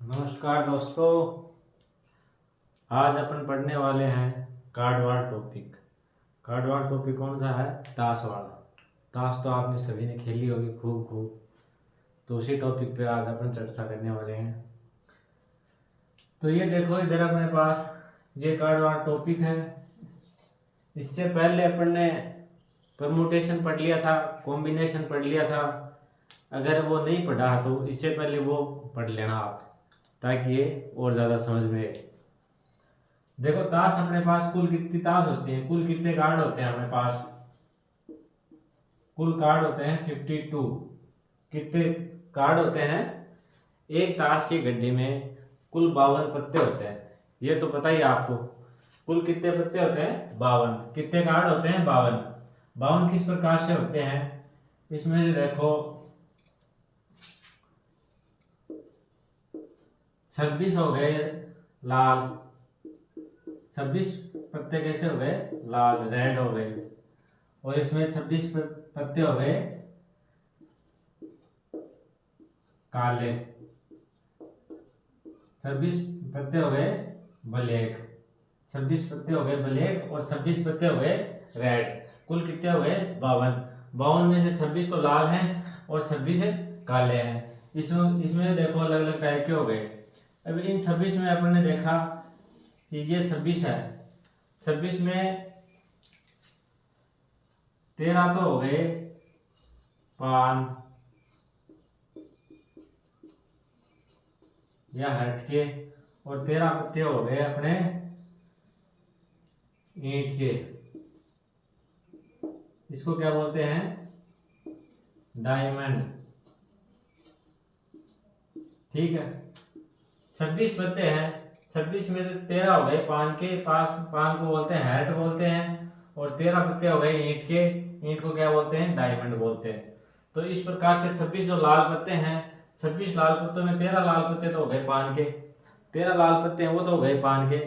नमस्कार दोस्तों। आज अपन पढ़ने वाले हैं कार्डवार टॉपिक। कार्डवार टॉपिक कौन सा है? ताश वाला। ताश तो आपने सभी ने खेली होगी खूब खूब, तो उसी टॉपिक पे आज अपन चर्चा करने वाले हैं। तो ये देखो इधर अपने पास ये कार्डवार टॉपिक है। इससे पहले अपन ने परमुटेशन पढ़ लिया था, कॉम्बिनेशन पढ़ लिया था। अगर वो नहीं पढ़ा तो इससे पहले वो पढ़ लेना आप, ताकि ये और ज़्यादा समझ में आए। देखो ताश अपने पास कुल कितनी ताश होती हैं, कुल कितने कार्ड होते हैं अपने पास? कुल कार्ड होते हैं 52। कितने कार्ड होते हैं? एक ताश के गड्ढे में कुल 52 पत्ते होते हैं। ये तो पता ही है आपको। कुल कितने पत्ते होते हैं? 52। कितने कार्ड होते हैं? 52। 52 किस प्रकार से होते हैं? इसमें से देखो 26 हो गए लाल, 26 पत्ते कैसे हो गए? लाल, रेड हो गए। और इसमें 26 पत्ते हो गए काले, 26 पत्ते हो गए ब्लैक, 26 पत्ते हो गए ब्लैक और 26 पत्ते हो गए रेड। कुल कितने हो गए? 52। 52 में से 26 तो लाल हैं और 26 काले हैं। इसमें देखो अलग अलग टाइप के हो गए। अब इन 26 में अपन ने देखा कि ये 26 है। 26 में 13 तो हो गए पान या हट के, और 13 पत्ते हो गए अपने ईंट के। इसको क्या बोलते हैं? डायमंड। ठीक है, 26 पत्ते हैं। 26 में से 13 हो गए पान के पास, पान को बोलते हैं हैट बोलते हैं। और 13 पत्ते हो गए ईंट के, ईंट को क्या बोलते हैं? डायमंड बोलते हैं। तो इस प्रकार से 26 जो लाल पत्ते हैं, 26 लाल पत्तों में 13 लाल पत्ते तो हो गए पान के, 13 लाल पत्ते हैं वो तो हो गए पान के,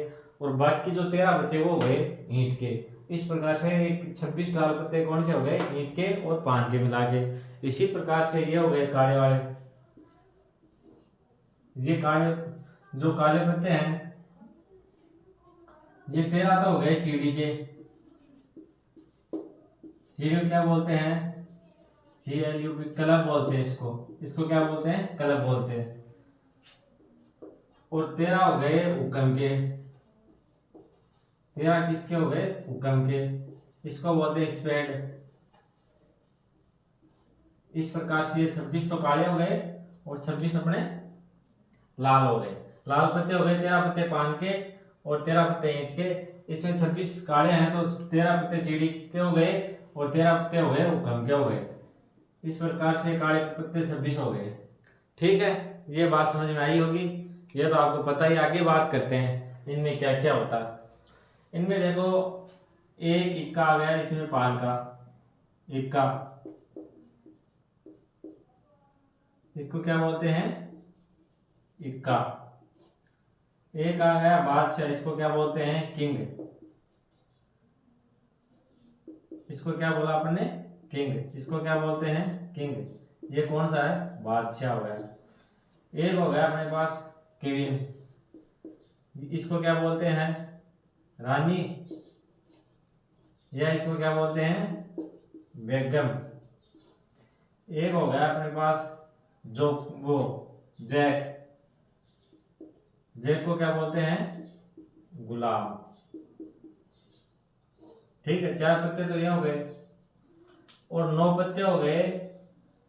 और बाकी जो 13 बचे वो हो गए ईंट के। इस प्रकार से 26 लाल पत्ते कौन से हो गए? ईंट के और पान के मिला के। इसी प्रकार से ये हो गए काले वाले। ये काले जो काले पत्ते हैं, ये 13 तो हो गए चीड़ी के। चीड़ी को क्या बोलते हैं? CLUB, क्लब बोलते हैं इसको। इसको क्या बोलते हैं? क्लब बोलते हैं। और 13 हो गए हुक्म के। 13 किसके हो गए? हुक्म के। इसको बोलते हैं स्पेड। इस प्रकार से ये 26 तो काले हो गए और 26 अपने लाल हो गए। लाल पत्ते हो गए 13 पत्ते पान के और 13 पत्ते ईंट के। इसमें 26 काले हैं तो 13 पत्ते चीड़ी के हो गए और 13 पत्ते हो गए हुक्म के हो गए। इस प्रकार से काले पत्ते 26 हो गए। ठीक है, ये बात समझ में आई होगी। ये तो आपको पता ही। आगे बात करते हैं इनमें क्या क्या होता है। इनमें देखो एक इक्का आ गया, इसमें पान का इक्का, इसको क्या बोलते हैं? इक्का। एक आ गया बादशाह, इसको क्या बोलते हैं? किंग। इसको क्या बोला आपने? किंग। इसको क्या बोलते हैं? किंग। ये कौन सा है? बादशाह हो गया। एक हो गया अपने पास क्वीन, इसको क्या बोलते हैं? रानी, या इसको क्या बोलते हैं? बेगम। एक हो गया अपने पास जो वो जैक, जैक को क्या बोलते हैं? गुलाम। ठीक है, 4 पत्ते तो ये हो गए। और 9 पत्ते हो गए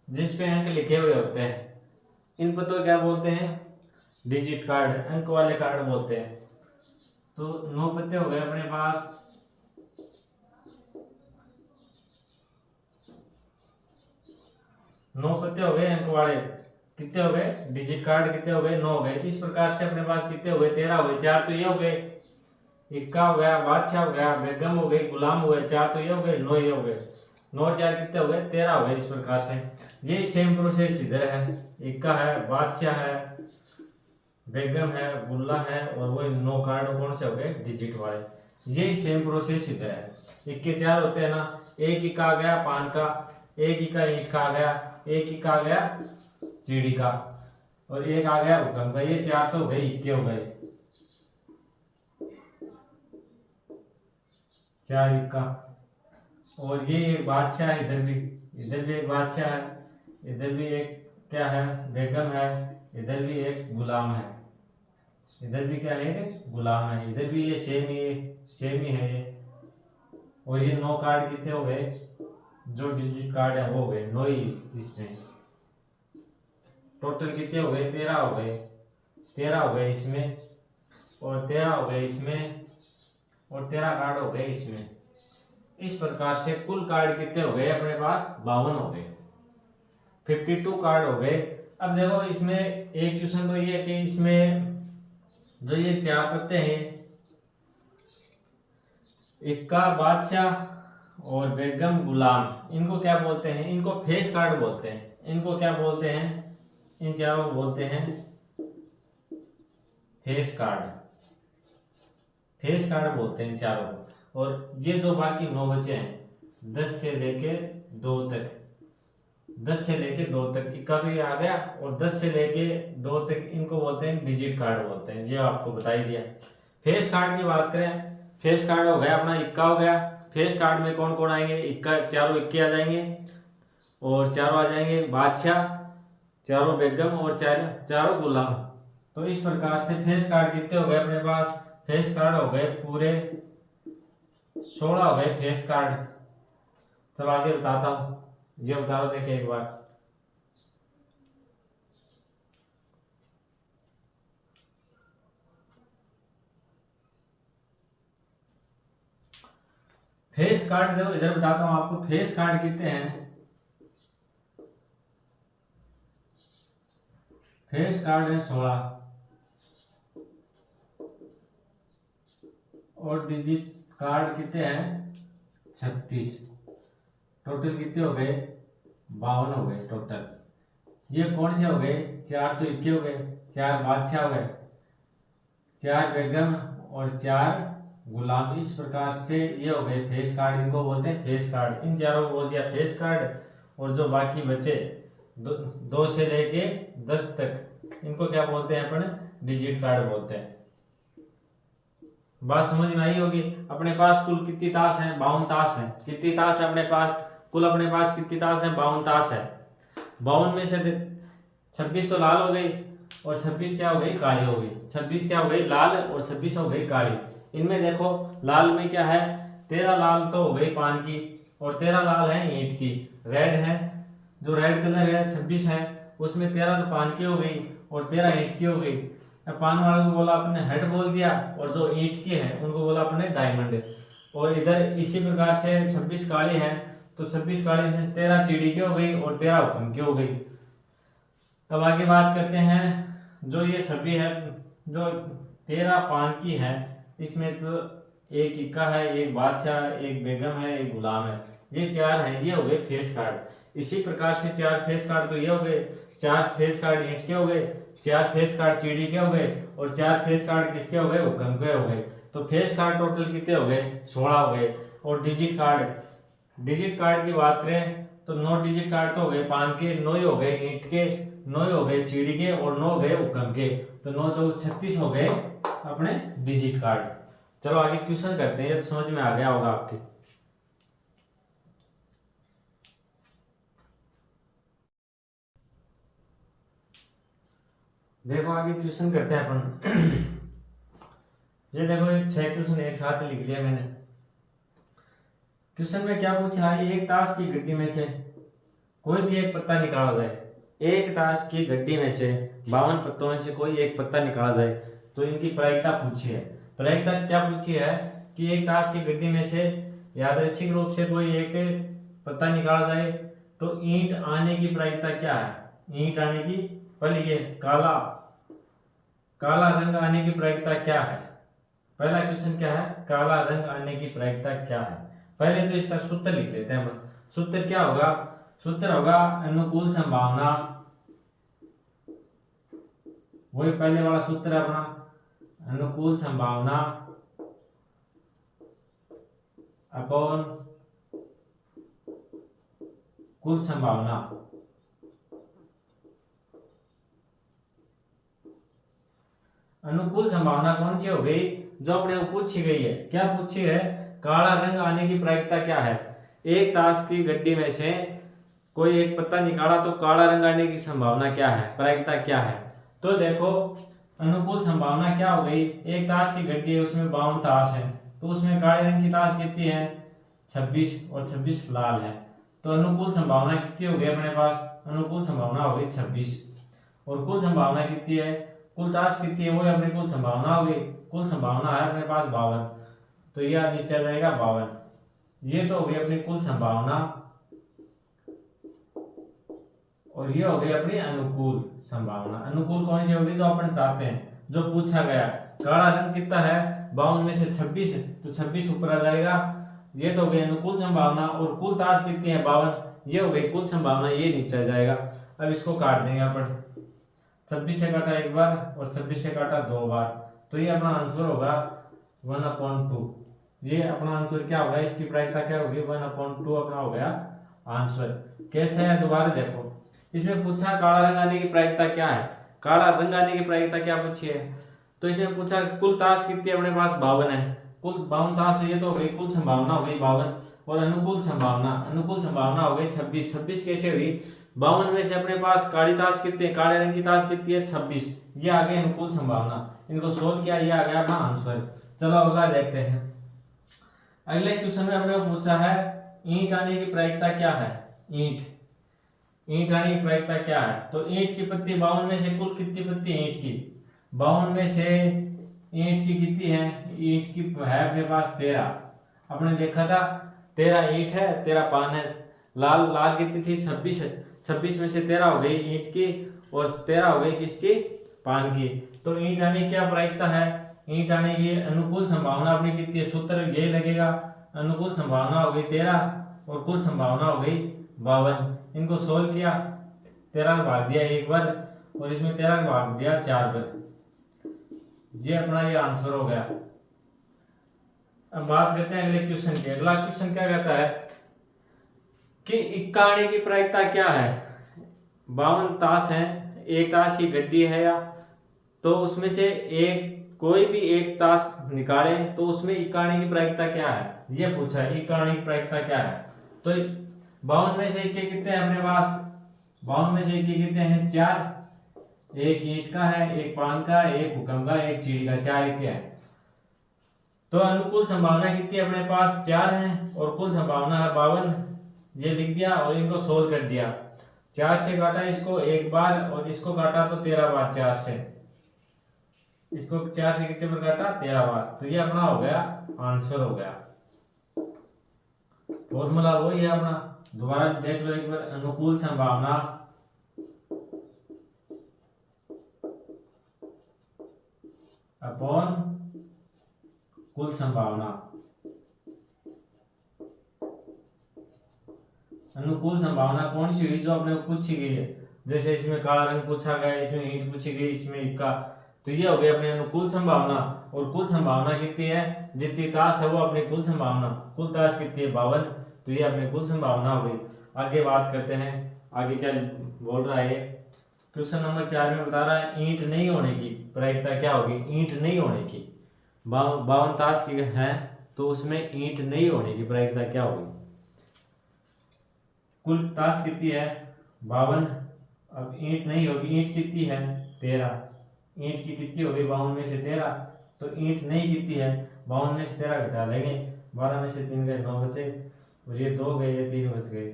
जिसपे अंक लिखे हुए होते हैं। इनको तो क्या बोलते हैं? डिजिट कार्ड, अंक वाले कार्ड बोलते हैं। तो 9 पत्ते हो गए अपने पास। नौ पत्ते हो गए अंक वाले। कितने हो गए? डिजिट कार्ड कितने हो गए? 9 हो गए। इस प्रकार से अपने पास कितने हो गए? 13 हो गए। 4 तो ये हो गए, इक्का हो गया, बादशाह हो गया, बेगम हो गई, गुलाम हो गए। 4 तो ये हो गए, 9 ये हो गए। 9 और 4 कितने हो गए? 13 हो गए। इस प्रकार से ये सेम प्रोसेस इधर है। इक्का है, बादशाह है, बेगम है, गुल्ला है, और वो 9 कार्ड कौन से हो गए? डिजिट वाले। ये सेम प्रोसेस इधर है। इक्के 4 होते हैं ना। एक इक्का आ गया पान का, एक इक्का ईंट का आ गया, एक इक्का आ गया चीड़ी का, और एक आ गया भूकंप का। ये चार तो हो गए, इक्के हो गए, चार इक्का। और ये एक बादशाह है, इधर भी एक बादशाह है, इधर भी एक क्या है, बेगम है, इधर भी एक गुलाम है, इधर भी क्या है, एक गुलाम है, इधर भी ये सेम ही है ये। और ये 9 कार्ड कितने हो गए, जो डिजिट कार्ड है वो हो गए 9 ही इसमें। टोटल कितने हो गए, 13 हो गए, 13 हो गए इसमें, और 13 हो गए इसमें, और 13 कार्ड हो गए इसमें। इस प्रकार से कुल कार्ड कितने हो गए अपने पास, 52 हो गए, 52 कार्ड हो गए। अब देखो इसमें एक क्वेश्चन तो ये है कि इसमें जो ये चार पत्ते हैं, इक्का, बादशाह और बेगम, गुलाम, इनको क्या बोलते हैं, इनको फेस कार्ड बोलते हैं। इनको क्या बोलते हैं, इन चारों को बोलते हैं फेस कार्ड, फेस कार्ड बोलते हैं इन चारों को। और ये जो बाकी 9 बचे हैं 10 से लेके 2 तक, 10 से लेके 2 तक, इक्का तो ये आ गया, और 10 से लेके 2 तक इनको बोलते हैं डिजिट कार्ड बोलते हैं। ये आपको बता ही दिया। फेस कार्ड की बात करें, फेस कार्ड हो गया अपना, इक्का हो गया। फेस कार्ड में कौन कौन आएंगे, इक्का, चारों इक्के आ जाएंगे, और चारों आ जाएंगे बादशाह, चारों बेगम, और चारों गुलाम। तो इस प्रकार से फेस कार्ड कितने हो गए अपने पास, फेस कार्ड हो गए पूरे 16 हो गए फेस कार्ड। चलो आगे बताता हूँ, ये बता दो, देखिए एक बार। फेस कार्ड देखो, इधर बताता हूँ आपको फेस कार्ड कितने हैं। फेस कार्ड है 16, और डिजिट कार्ड कितने हैं 36। टोटल कितने हो गए, 52 हो गए टोटल। ये कौन से हो गए, चार तो इक्के हो गए, चार बादशाह हो गए, चार बेगम, और चार गुलाम। इस प्रकार से ये हो गए फेस कार्ड, इनको बोलते हैं फेस कार्ड। इन चारों को बोल दिया फेस कार्ड। और जो बाकी बचे 2 से लेके 10 तक, इनको क्या बोलते हैं अपन, डिजिट कार्ड बोलते हैं। बात समझ में आई होगी। अपने पास कुल कितनी ताश है, 52 ताश है। कितनी ताश है अपने पास, कुल अपने पास कितनी ताश है, 52 ताश है। 52 में से 26 तो लाल हो गई, और 26 क्या हो गई, काली हो गई। 26 क्या हो गई, लाल, और 26 हो गई काली। इनमें देखो लाल में क्या है, 13 लाल तो हो गई पान की, और 13 लाल है ईंट की। रेड है, जो रेड कलर है 26 है, उसमें 13 तो पान की हो गई, और 13 ईंट की हो गई। पान वाले को बोला आपने हेड बोल दिया, और जो ईंट के हैं उनको बोला आपने डायमंड। और इधर इसी प्रकार से 26 काली है, तो 26 काली से 13 चिड़ी की हो गई, और 13 हुक्म की हो गई। अब आगे बात करते हैं, जो ये सभी है, जो 13 पान की है, इसमें तो एक इक्का है, एक बादशाह, एक बेगम है, एक गुलाम है। ये चार हैं, ये हो गए फेस कार्ड। इसी प्रकार से 4 फेस कार्ड तो ये हो गए, 4 फेस कार्ड ईंट के हो गए, 4 फेस कार्ड चीड़ी के हो गए, और 4 फेस कार्ड किसके हो गए, हुक्म के हो गए। तो फेस कार्ड टोटल कितने हो गए, 16 हो गए। और डिजिट कार्ड, डिजिट कार्ड की बात करें तो 9 डिजिट कार्ड तो हो गए पान के, 9 ही हो गए ईंट के, 9 ही हो गए चीड़ी के, और 9 हो गए हुक्म के। तो 9 चौक 36 हो गए अपने डिजिट कार्ड। चलो आगे क्वेश्चन करते हैं, ये समझ में आ गया होगा आपके। देखो आगे क्वेश्चन करते हैं अपन। ये देखो ये 6 क्वेश्चन एक साथ लिख दिया मैंने। क्वेश्चन में क्या पूछा है, एक ताश की गड्डी में से कोई भी एक पत्ता निकाला जाए। एक ताश की गड्डी में से 52 पत्तों में से कोई एक पत्ता निकाला जाए, तो इनकी प्रायिकता पूछी है। प्रायिकता क्या पूछी है कि एक ताश की गड्डी में से यादृच्छिक रूप से कोई एक पत्ता निकाला जाए, तो ईंट आने की प्रायिकता क्या है। ईंट आने की, पहले ये काला काला रंग आने की प्रायिकता क्या है। पहला क्वेश्चन क्या है, काला रंग आने की प्रायिकता क्या है। पहले तो इसका सूत्र लिख लेते हैं। सूत्र क्या होगा, सूत्र होगा अनुकूल संभावना, वही पहले वाला सूत्र है अपना, अनुकूल संभावना अपॉन कुल संभावना। अनुकूल संभावना कौन सी हो गई, जो अपने को पूछी गई है। क्या पूछी है, काला रंग आने की प्रायिकता क्या है। एक ताश की गड्डी में से कोई एक पत्ता निकाला तो काला रंग आने की संभावना क्या है, प्रायिकता क्या है। तो देखो अनुकूल संभावना क्या हो गई, एक ताश की गड्डी है, उसमें 52 ताश है, तो उसमें काले रंग की ताश कितनी है, 26, और 26 लाल है। तो अनुकूल संभावना कितनी हो गई अपने पास, अनुकूल संभावना हो गई 26। और कुल संभावना कितनी है, कुल ताश कितनी है, वो अपनी कुल संभावना हो गई। कुल संभावना है अपने पास 52, तो यह नीचे आ जाएगा 52। ये तो हो गई अपनी कुल संभावना, और ये हो गई अपनी अनुकूल संभावना। अनुकूल कौन सी होगी, जो अपन चाहते हैं, जो पूछा गया। काला रंग कितना है, 52 में से 26, तो 26 ऊपर आ जाएगा। ये तो हो गई अनुकूल संभावना। और कुल ताश कितनी है, 52, ये हो गई कुल संभावना, ये नीचे आ जाएगा। अब इसको काट देंगे अपन, 26 से काटा एक बार और 26 से काटा 2 बार, तो ये अपना आंसर होगा 1/2। ये अपना आंसर क्या होगा, इसकी प्रायिकता क्या होगी, 1/2 अपना हो गया आंसर। कैसे है, दोबारा देखो। इसमें पूछा काला रंग आने की प्रायिकता क्या है, काला रंग आने की प्रायिकता क्या पूछी है। तो इसमें पूछा कुल ताश कितनी है, अपने पास 52 है, कुल 52 ताश है, ये तो हो गई कुल संभावना हो गई 52। और अनुकूल संभावना हो गई 26। 26 कैसे हुई, 52 में से अपने पास काली ताश कितनी है, काले रंग की ताश कितनी है, 26। ये आ गई अनुकूल संभावना। इनको सोल्व किया, ये आ गया अपना आंसर। चलो अगला देखते हैं। अगले क्वेश्चन में अपने को पूछा है ईंट आने की प्रायिकता क्या है। ईंट आने की प्रायिकता क्या है। तो ईंट की पत्ती 52 में से कुल कितनी पत्ती है ईंट की, 52 में से ईंट की कितनी है, ईंट की है अपने पास 13। अपने देखा था 13 ईंट है, 13 पान है। लाल कितनी थी, 26 है, 26 में से 13 हो गई ईंट की और 13 हो गई किसकी, पान की। तो ईंट आने की क्या प्रायिकता है, ईंट आने की अनुकूल संभावना अपनी कितनी है, सूत्र यही लगेगा। अनुकूल संभावना हो गई 13 और कुल संभावना हो गई 52। इनको सोल्व किया, 13 का भाग दिया एक बार और इसमें 13 का भाग दिया 4 बार। ये अपना ये आंसर हो गया। अब बात करते हैं अगले क्वेश्चन की। अगला क्वेश्चन क्या कहता है कि इक्का आने की प्रायिकता क्या है। 52 ताश है, एक ताश की गड्डी है या, तो उसमें से एक कोई भी एक ताश निकाले तो उसमें इक्का आने की प्रायिकता क्या है, ये पूछा है। इक्का आने की प्रायिकता क्या है। तो 52 में से इक्के कितने हैं अपने पास, 52 में से इक्के कितने हैं, 4। एक ईंट का है, एक पान का, एक हुक्म का, एक चीड़ी का, 4 इक्के हैं। तो अनुकूल संभावना कितनी है अपने पास, 4 है और कुल संभावना है 52। ये लिख दिया और इनको सोल्व कर दिया। 4 से काटा इसको एक बार और इसको काटा तो 13 बार, 4 से इसको 4 से कितने बार काटा, 13 बार। तो ये अपना हो गया आंसर हो गया। फॉर्मूला वही है अपना, दोबारा देख लो एक बार। अनुकूल संभावना अपॉन कुल संभावना। अनुकूल संभावना कौन सी हुई, जो अपने को पूछी गई है। जैसे इसमें काला रंग पूछा गया, इसमें ईंट पूछी गई, इसमें इक्का, तो ये हो गई अपनी अनुकूल संभावना। और कुल संभावना कितनी है, जितनी ताश है वो अपनी कुल संभावना। कुल ताश कितनी है, 52, तो ये अपनी कुल संभावना हो गई। आगे बात करते हैं, आगे क्या बोल रहा है। क्वेश्चन नंबर 4 में बता रहा है ईंट नहीं होने की प्रायिकता क्या होगी। ईंट नहीं होने की, 52 ताश की है तो उसमें ईंट नहीं होने की प्रायिकता क्या होगी। कुल ताश कितनी है, 52। अब ईंट नहीं होगी, ईंट कितनी है, 13। ईंट की कितनी होगी, 52 में से 13। तो ईंट नहीं कितनी है, 52 में से 13 घटा लेंगे, 12 में से 3 गए, 9 बचे, और ये 2 गए, ये 3 बच गए।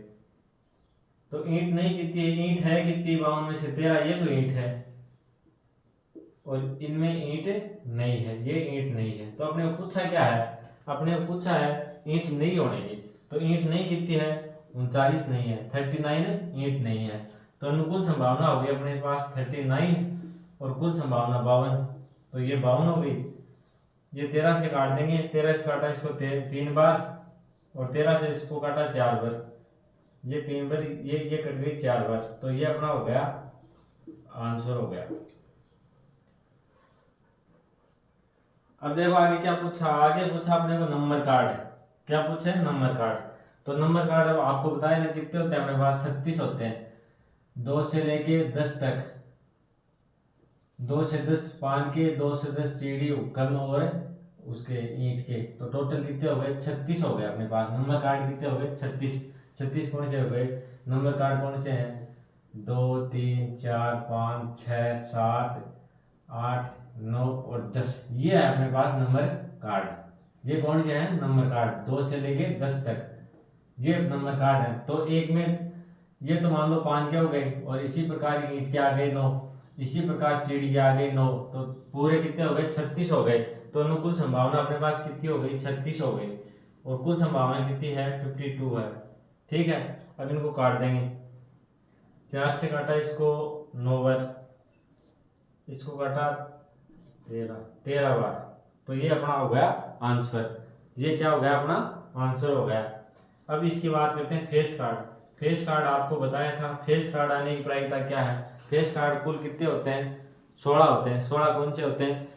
तो ईंट नहीं कितनी है, ईंट है कितनी, 52 में से 13, ये तो ईंट है और इनमें ईंट नहीं है, ये ईंट नहीं है। तो अपने को पूछा क्या है, अपने को पूछा है ईंट नहीं होने की। तो ईंट नहीं कितनी है, 39 नहीं है, 39 ईंट नहीं है। तो अनुकूल संभावना होगी अपने पास 39 और कुल संभावना 52। तो ये 52 हो गई। ये 13 से काट देंगे, 13 से काटा इसको 3 बार और 13 से इसको काटा 4 बार, ये 3 बार, ये कट गई 4 बार। तो ये अपना हो गया आंसर हो गया। अब देखो आगे क्या पूछा, आगे पूछा अपने को नंबर कार्ड। क्या पूछे, नंबर कार्ड। तो नंबर कार्ड अब आपको बताया ना कितने होते हैं अपने पास, 36 होते हैं, 2 से लेके 10 तक। 2 से 10 पान के, 2 से 10 चीड़ी हुक्म और उसके ईंट के, तो टोटल कितने हो गए? 36 हो गए अपने पास। नंबर कार्ड कितने हो गए? 36। 36 कौन से हो गए? नंबर कार्ड कौन से हैं? 2, 3, 4, 5, 6, 7, 8, 9 और 10। ये है अपने पास नंबर कार्ड। ये कौन से हैं? नंबर कार्ड 2 से लेके 10 तक, ये नंबर कार्ड है। तो एक में ये तो मान लो पान के हो गए, और इसी प्रकार ईंट के आ गए 9, इसी प्रकार सीढ़ी के आ गए 9, तो पूरे कितने हो गए? 36 हो गए। तो अनुकूल संभावना अपने पास कितनी हो गई? 36 हो गई। और कुल संभावना कितनी है? 52 है। ठीक है, अब इनको काट देंगे। 4 से काटा इसको 9 बार, इसको काटा 13 बार, तो ये अपना हो गया आंसर। ये क्या हो गया? अपना आंसर हो गया। अब इसकी बात करते हैं फेस कार्ड। फेस कार्ड आपको बताया था, फेस कार्ड आने की प्रायिकता क्या है? फेस कार्ड कुल कितने होते हैं? 16 होते हैं। 16 कौन से होते हैं?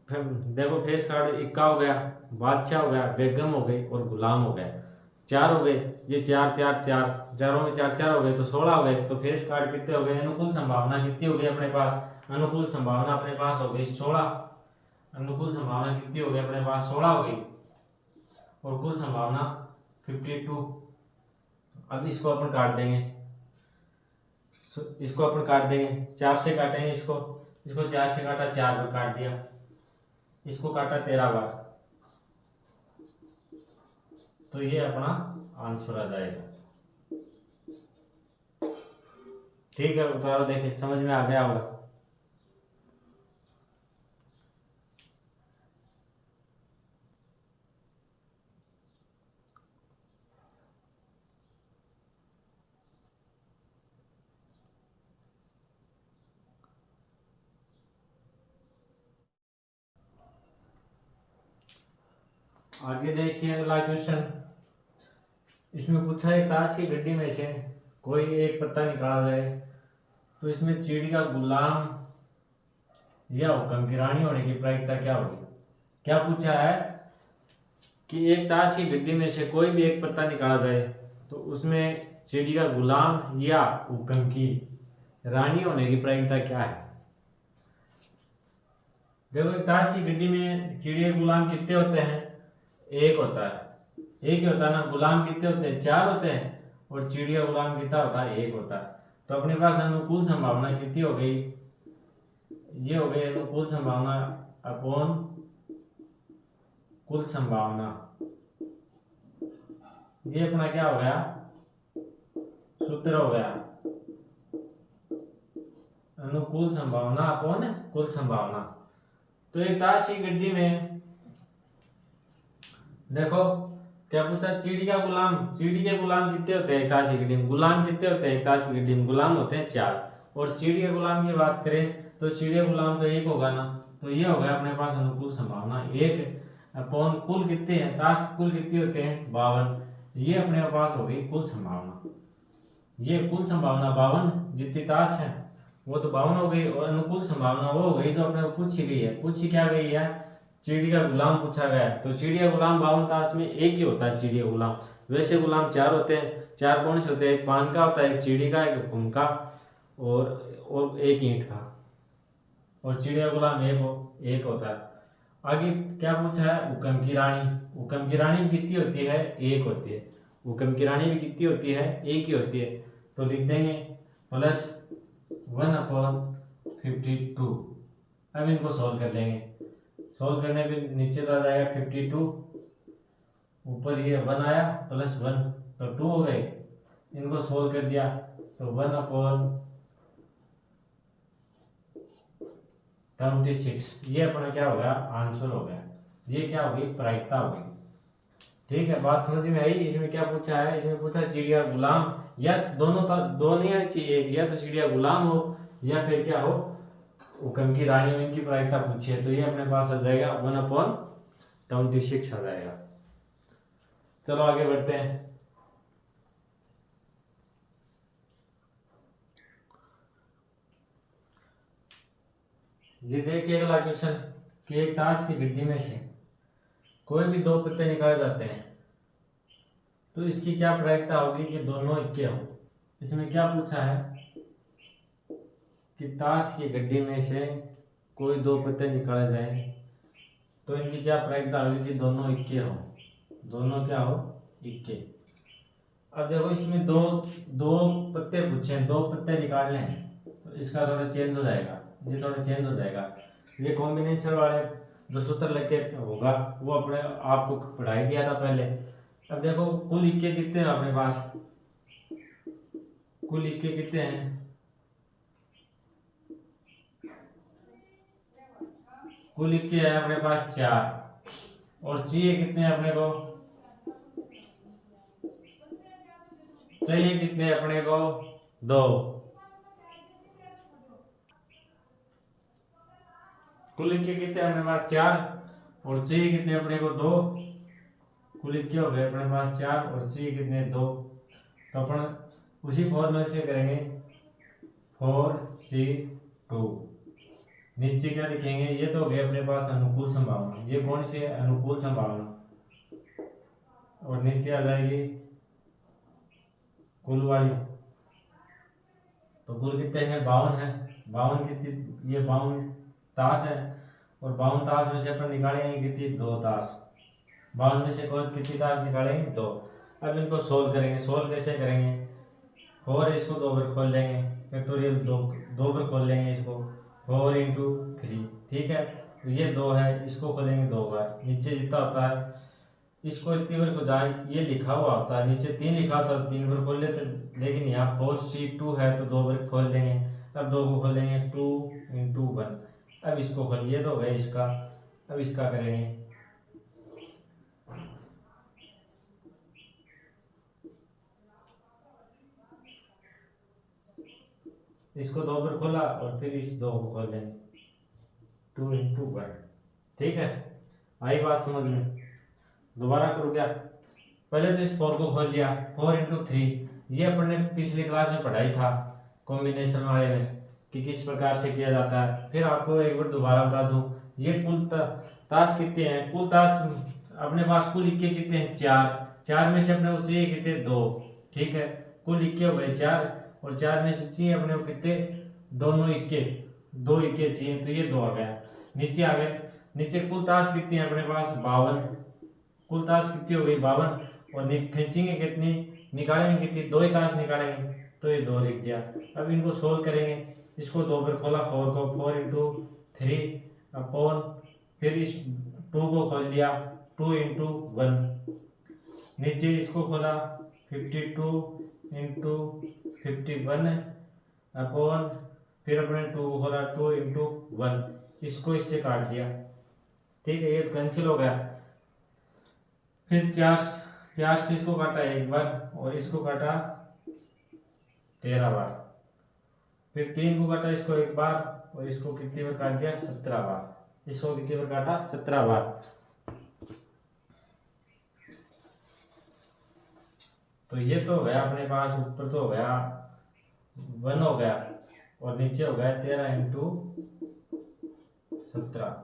देखो, फेस कार्ड इक्का हो गया, बादशाह हो गया, बेगम हो गई और गुलाम हो गया। 4 हो गए, ये 4 4 4, चारों में 4 4 हो गए, तो 16 हो गए। तो फेस कार्ड कितने हो गए? अनुकूल संभावना कितनी हो गई अपने पास? अनुकूल संभावना अपने पास हो गई 16। अनुकूल संभावना कितनी हो गई अपने पास? 16 हो गई। और कुल संभावना 52। अब इसको अपन काट देंगे, इसको अपन काट देंगे। 4 से काटेंगे इसको, इसको 4 से काटा, 4 बार काट दिया, इसको काटा 13 बार, तो ये अपना आंसर आ जाएगा। ठीक है, उतारो, देखिए समझ में आ गया होगा। आगे देखिए अगला क्वेश्चन। इसमें पूछा है ताश की गड्डी में से कोई एक पत्ता निकाला जाए, तो इसमें चीड़ी का गुलाम या हुक्म की रानी होने की प्रायिकता क्या होगी? क्या पूछा है कि एक ताश की गड्डी में से कोई भी एक पत्ता निकाला जाए, तो उसमें चीड़ी का गुलाम या हुक्म की रानी होने की प्रायिकता क्या है? देखो, एक ताश की गड्डी में चिड़ी के गुलाम कितने होते हैं? एक होता है। एक ही होता है ना। गुलाम कितने होते हैं? 4 होते हैं। और चिड़ी का गुलाम कितना होता है? एक होता है। तो अपने पास अनुकूल संभावना कितनी हो गई? ये हो गई अनुकूल संभावना अपॉन कुल संभावना। ये अपना क्या हो गया? सूत्र हो गया अनुकूल संभावना अपॉन कुल संभावना। तो एक ताश की गड्डी में देखो क्या पूछा? चीड़ी का गुलाम। चीड़ी के गुलाम कितने होते हैं एक ताश की गड्डी में? गुलाम कितने होते हैं एक ताश की गड्डी में? गुलाम होते हैं 4। और चीड़ी के गुलाम की बात करें तो चीड़ी का गुलाम तो एक होगा ना। तो ये हो गया अपने पास अनुकूल संभावना 1 अपॉन कुल कितने हैं? ताश कुल कितने होते हैं? 52। ये अपने पास हो गई कुल संभावना। ये कुल संभावना 52 जितनी ताश है वो तो 52 हो गई, और अनुकूल संभावना वो हो गई जो अपने को पूछी गई है। पूछी क्या गई है? चिड़ी का गुलाम पूछा गया है। तो चिड़ी का गुलाम 52 ताश में एक ही होता है चिड़ी का गुलाम। वैसे गुलाम 4 होते हैं। 4 कौन से होते हैं? एक पान का होता है, एक चिड़ी का, एक हुक्म का, और एक ईंट का। और चिड़ी का गुलाम एक होता है। आगे क्या पूछा है? हुक्म की रानी। हुक्म की रानी भी कितनी होती है? एक होती है। हुक्म की रानी भी कितनी होती है? एक ही होती है। तो लिख देंगे +1/52। अब इनको सॉल्व कर लेंगे। सॉल्व करने पे नीचे तो आ जाएगा 52, ऊपर ये 1 आया, +1 तो 2 हो गए। इनको सॉल्व कर दिया तो 1/26। ये अपना क्या हो गया? आंसर हो गया। ये क्या होगी? प्रायिकता होगी। ठीक है, बात समझ में आई? इसमें क्या पूछा है? इसमें पूछा चिड़िया गुलाम, या दोनों दो नहीं आनी चाहिए, या तो चिड़िया गुलाम हो या फिर क्या हो? हुक्म की रानी हो। इनकी प्रायिकता पूछी है, तो ये अपने पास आ जाएगा 1/26 आ जाएगा। चलो आगे बढ़ते हैं। ये देखिए अगला क्वेश्चन कि एक ताश की गड्डी में से कोई भी 2 पत्ते निकाले जाते हैं, तो इसकी क्या प्रायिकता होगी कि दोनों इक्के हो? इसमें क्या पूछा है कि ताश की गड्डी में से कोई दो पत्ते निकाले जाए तो इनकी क्या प्रायिकता होगी कि दोनों इक्के हो, दोनों क्या हो, इक्के। अब देखो इसमें दो दो पत्ते पूछे हैं, दो पत्ते निकालने हैं तो इसका थोड़ा चेंज हो जाएगा, ये थोड़ा चेंज हो जाएगा। ये कॉम्बिनेशन वाले जो सूत्र लेके होगा वो अपने आपको पढ़ाई दिया था पहले। अब देखो कुल इक्के कितने हैं अपने पास, कुल इक्के कितने हैं, कुल इक्के है अपने पास 4 और चाहिए कितने अपने को, चाहिए कितने अपने को 2। कुल इक्के कितने अपने पास 4 और चाहिए कितने अपने को 2। कुल इक्के हो गए अपने पास 4 और चाहिए कितने 2। तो अपन उसी फॉर्मूले से करेंगे 4C2। नीचे क्या लिखेंगे, ये तो हो गए अपने पास अनुकूल संभावना, ये कौन सी है, अनुकूल संभावना, और नीचे आ जाएगी कुल वाली। तो कुल कितने हैं, 52 है। 52 कितनी, ये 52 ताश है और 52 ताश में से अपन निकालेंगे कितनी, 2 ताश। 52 में से कौन कितनी ताश निकालेंगे, 2। अब इनको सोल्व करेंगे, सोल्व कैसे करेंगे, 4 इसको 2 बार खोल लेंगे, फैक्टोरियल 2 बार खोल लेंगे इसको, 4 इंटू 3, ठीक है। तो ये 2 है, इसको खोलेंगे 2 बार, नीचे जितना होता है इसको इतनी बार को जाए, ये लिखा हुआ होता है नीचे 3 लिखा होता है 3 बार खोल लेते, लेकिन यहाँ 4C2 है तो 2 बार खोल देंगे। अब 2 को खोलेंगे 2 इंटू 1। अब इसको खोलिए तो है इसका, अब इसका करेंगे, इसको 2 बार खोला और फिर इस 2 को खोल लेंगे, 2 इंटू 1, ठीक है। आई बात समझ में, दोबारा करो क्या, पहले तो इस 4 को खोल लिया, 4 इंटू 3, ये अपन ने पिछली क्लास में पढ़ाई था कॉम्बिनेशन वाले में कि किस प्रकार से किया जाता है। फिर आपको एक बार दोबारा बता दूं, ये कुल ताश कितने हैं, कुल ताश अपने पास कुल इक्के कितने हैं, 4 में से अपने को चाहिए कितने, 2, ठीक है। कुल इक्के हो गए 4 और 4 में से चाहिए अपने को कितने, दोनों इक्के, 2 इक्के चाहिए, तो ये 2 आ गया। नीचे आ गए, नीचे कुल ताश कितनी है अपने पास, 52, कुल ताश कितनी हो गई 52, और खींचेंगे कितनी, निकालेंगे कितनी, 2 ही ताश निकालेंगे, तो ये 2 लिख दिया। अब इनको सोल्व करेंगे, इसको 2 बार खोला 4 को, 4 इंटू 3 अपॉन, फिर इस 2 को खोल लिया 2 इंटू 1, नीचे इसको खोला 52 इंटू 51 अपॉन, फिर अपने 2 को खोला 2 इंटू 1, इसको इससे काट दिया, ठीक है, ये तो कैंसिल हो गया। फिर 4 से इसको काटा 1 बार और इसको काटा 13 बार, फिर 3 को काटा इसको 1 बार और इसको कितनी बार काट दिया, 17 बार, इसको कितनी बार काटा, 17 बार। तो ये तो हो गया अपने पास, ऊपर तो हो गया 1 हो गया और नीचे हो गया 13 इंटू 17।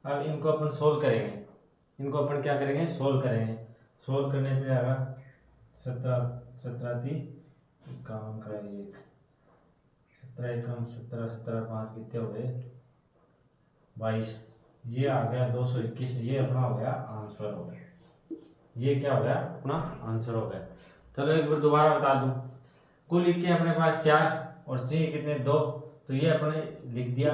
अब इनको अपन सोल्व करेंगे, इनको अपन क्या करेंगे, सोल्व करेंगे। सोल्व करने पे आएगा 17 17 × 51 का 1, 17 एकम 17 17 5 कितने हो गए, 22, ये आ गया 221, ये अपना हो गया आंसर हो गया, ये क्या हो गया अपना आंसर हो गया। चलो एक बार दोबारा बता दूं, कुल इक्के अपने पास 4 और चाहिए कितने, 2, तो ये अपने लिख दिया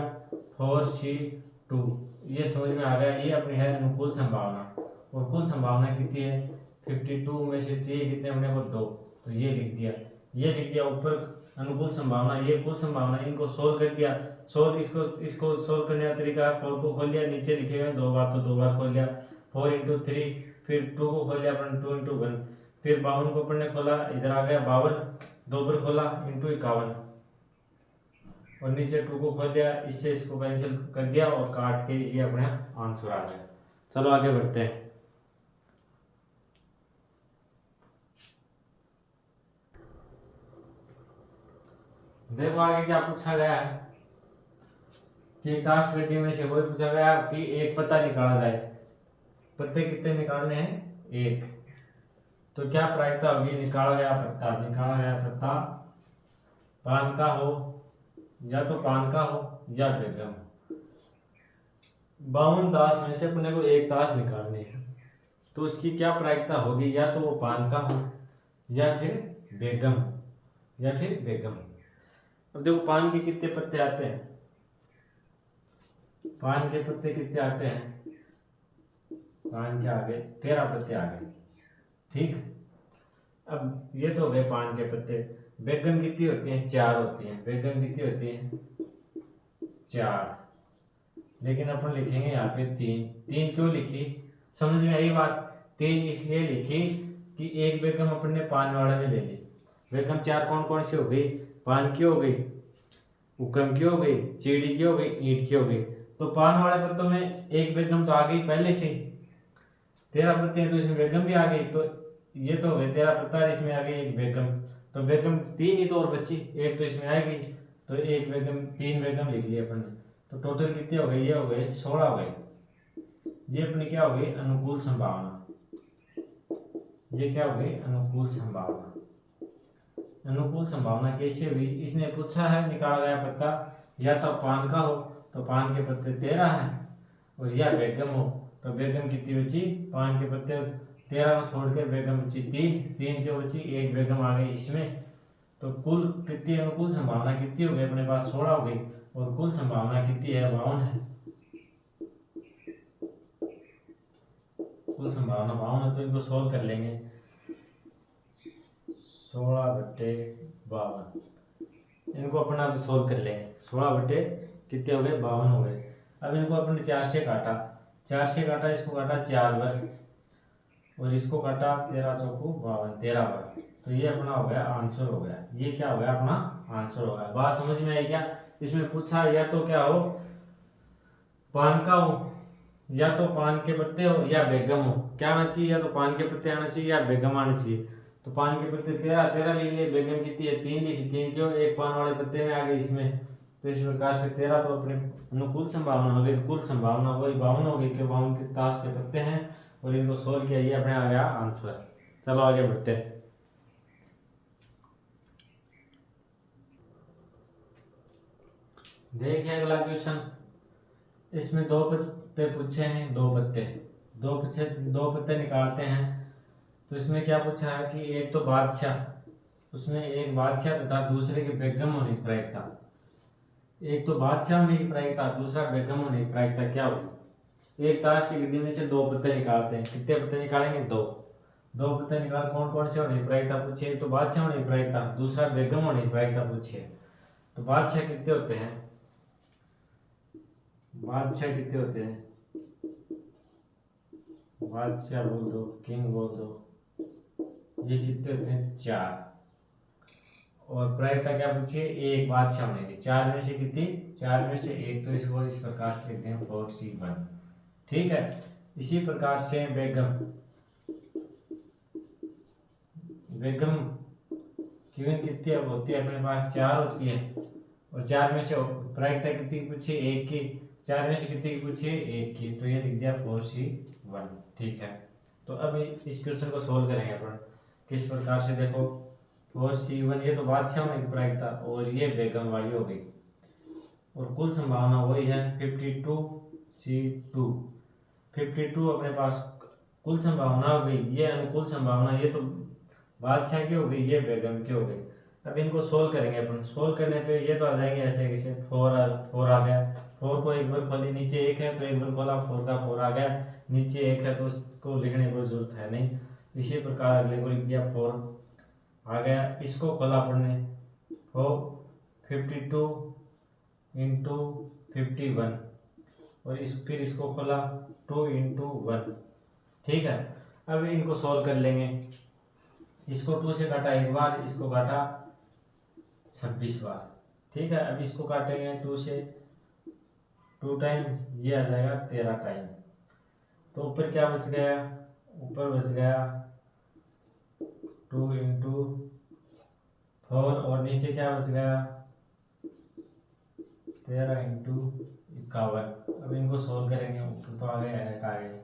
4C2, ये समझ में आ गया, ये अपनी है अनुकूल संभावना, और कुल संभावना कितनी है 52 में से चाहिए कितने अपने को 2, तो ये लिख दिया, ये लिख दिया ऊपर अनुकूल संभावना, ये कुल संभावना, इनको सोल्व कर दिया। सोल्व इसको सोल्व करने का तरीका, 4 को खोल लिया, नीचे लिखे हुए 2 बार तो 2 बार खोल लिया, 4 इंटू 3, फिर 2 को खोल लिया अपन 2 इंटू 1, फिर 52 को अपन ने खोला, इधर आ गया 52, 2 बार खोला इंटू 51 और नीचे 2 को खोल दिया, इससे इसको कैंसिल कर दिया और काट के ये अपने आंसर आ गया। चलो आगे बढ़ते हैं। देखो आगे क्या पूछा गया है कि ताश पेटी में से कोई पूछा गया कि एक पत्ता निकाला जाए, पत्ते कितने निकालने हैं, 1, तो क्या प्रायिकता होगी, निकाला गया पत्ता पान का हो या तो पान का हो या बेगम। 52 ताश में से अपने को एक ताश निकालनी है, तो उसकी क्या प्रायिकता होगी, या तो वो पान का हो या फिर बेगम या फिर बेगम। अब देखो पान के कितने पत्ते आते हैं, पान के पत्ते कितने आते हैं, पान के आगे 13 पत्ते आ गए, ठीक। अब ये तो हो गए पान के पत्ते। बेगम कितनी होती हैं, 4 होती हैं। बेगम कितनी होती हैं, 4। लेकिन अपन लिखेंगे यहाँ पे 3। 3 क्यों लिखी, समझ में आई बात। 3 इसलिए लिखी कि एक बेगम अपन ने पान वाले में ले ली। बेगम 4 कौन कौन सी हो गई, पान की हो गई, उकम की हो गई, चीड़ी की हो गई, ईंट की हो गई। तो पान वाले पत्तों में एक बेगम तो आ गई पहले से, 13 पत्ते हैं तो इसमें बेगम भी आ गई। तो ये तो हो गए 13 पत्ता, इसमें आ गई एक बेगम। तो बेगम 3 ही तो और बची, एक तो इसमें आएगी। तो एक बेगम, 3 बेगम लिख ली अपन ने। तो टोटल कितने हो गए, ये हो गए 16 हो गए। ये अपनी क्या हो गई, अनुकूल संभावना। ये क्या हो गई, अनुकूल संभावना। अनुकूल संभावना कैसे हुई, इसने पूछा है, निकाला गया पत्ता या तो पान का हो तो पान के पत्ते 13 हैं, और या बेगम हो तो बेगम कितनी बची, पान के पत्ते 13 को छोड़कर बेगम बची 3। 3 क्यों बची, एक बेगम आ गई इसमें। तो कुल कितनी अनुकूल संभावना कितनी हो गई अपने पास, 16 हो गई। और कुल संभावना कितनी है, 52 है। कुल संभावना 52 है, तो इनको सोल्व कर लेंगे। 16/52 इनको अपना सोल्व कर लेंगे। 16 बटे कितने हो गए, 52 हो गए। अब इनको अपने 4 से काटा, 4 से काटा, इसको काटा 4 बार और इसको काटा 13 चौको 52, 13 बार। तो ये अपना हो गया आंसर हो गया। ये क्या हो गया, अपना आंसर हो गया। बात समझ में आई क्या। इसमें पूछा या तो क्या हो, पान का हो, या तो पान के पत्ते हो या बेगम हो। क्या आना चाहिए, या तो पान के पत्ते आना चाहिए या बेगम आना चाहिए। तो पान के पत्ते 13 लिख लिए, बेगम कितनी है, 3 लिखी। 3 क्यों, एक पान वाले पत्ते में आ गई इसमें। तो इस प्रकार से 13 तो अपने अनुकूल संभावना हो गई। कुल संभावना वही 52 हो गई कि 52 के ताश के पत्ते हैं, और इनको सोल्व किया, ये अपने आ गया आंसर। चलो आगे बढ़ते हैं। देखिए अगला क्वेश्चन, इसमें 2 पत्ते पूछे हैं, 2 पत्ते, 2 पत्ते निकालते हैं। तो इसमें क्या पूछा है कि एक तो बादशाह, उसमें एक बादशाह तथा दूसरे के बेगम होने की प्रायिकता। एक तो बादशाह होने की प्रायिकता, दूसरा बेगम होने की प्रायिकता क्या होगी। एक ताश की गिड्डी में से 2 पत्ते निकालते हैं। कितने पत्ते निकालेंगे, 2। 2 पत्ते निकाल, कौन कौन से होने की प्रायिकता पूछिए। एक तो बादशाह होने की प्रायिकता, दूसरा बेगम होने की प्रायिकता पूछिए। तो बादशाह कितने होते हैं, बादशाह कितने होते हैं, बादशाह बोल दो, किंग बोल दो। ये कितने होते हैं, 4। और प्रायिकता क्या पूछिए, एक बादशाह होने की। 4 में से कितनी, 4 में से एक। तो इसको इस प्रकार से लिखते हैं 4C1, ठीक है। इसी प्रकार से बेगम, बेगम क्वीन कितनी होती है अपने पास, 4 होती है। और 4 में से प्रायिकता कितनी पूछी, एक की। 4 में से कितनी की पूछी, एक की। तो ये लिख दिया 4C1, ठीक है। तो अब इस क्वेश्चन को सोल्व करेंगे अपन किस प्रकार से। देखो 4C1 ये तो बादशाह होने की प्रायिकता, और ये बेगम वाली हो गई। और कुल संभावना वही है 52C2। 52 अपने पास कुल संभावना हो गई। ये अनुकूल संभावना, ये तो बादशाह की हो गई, ये बेगम की हो गई। अब इनको सोल्व करेंगे अपन। सोल्व करने पे ये तो आ जाएंगे ऐसे कैसे, 4 आ गया। 4 को एक बार खोली, नीचे 1 है तो एक बार खोला, 4 का 4 आ गया। नीचे 1 है तो उसको लिखने की जरूरत है नहीं। इसी प्रकार अगले को लिख दिया, 4 आ गया। इसको खोला अपन ने, 52 इंटू 51, और फिर इसको खोला 2 इंटू 1, ठीक है। अब इनको सोल्व कर लेंगे। इसको 2 से काटा 1 बार, इसको काटा 26 बार, ठीक है। अब इसको काटेंगे 2 से 2 टाइम, ये आ जाएगा 13 टाइम। तो ऊपर क्या बच गया, ऊपर बच गया 2 इंटू 4, और नीचे क्या बच गया 13 इंटू 51। अब इनको सोल्व करेंगे। ऊपर तो आ गया, 8 आ गए,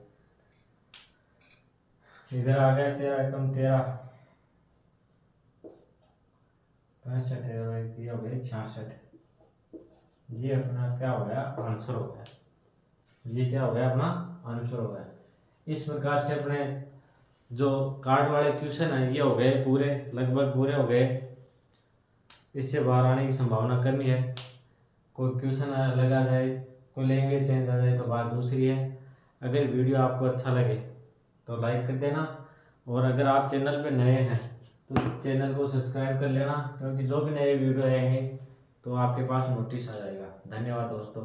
इधर आ गया 13 एकम 13, 65 है, हो गए 66। ये अपना क्या हो गया, आंसर हो गया। ये क्या हो गया, अपना आंसर हो गया। इस प्रकार से अपने जो कार्ड वाले क्वेश्चन है ये हो गए पूरे, लगभग पूरे हो गए। इससे बाहर आने की संभावना कमी है। कोई क्वेश्चन अलग आ जाए, कोई लैंग्वेज चेंज आ जाए तो बात दूसरी है। अगर वीडियो आपको अच्छा लगे तो लाइक कर देना, और अगर आप चैनल पे नए हैं तो चैनल को सब्सक्राइब कर लेना, क्योंकि जो भी नए वीडियो आएंगे तो आपके पास नोटिस आ जाएगा। धन्यवाद दोस्तों।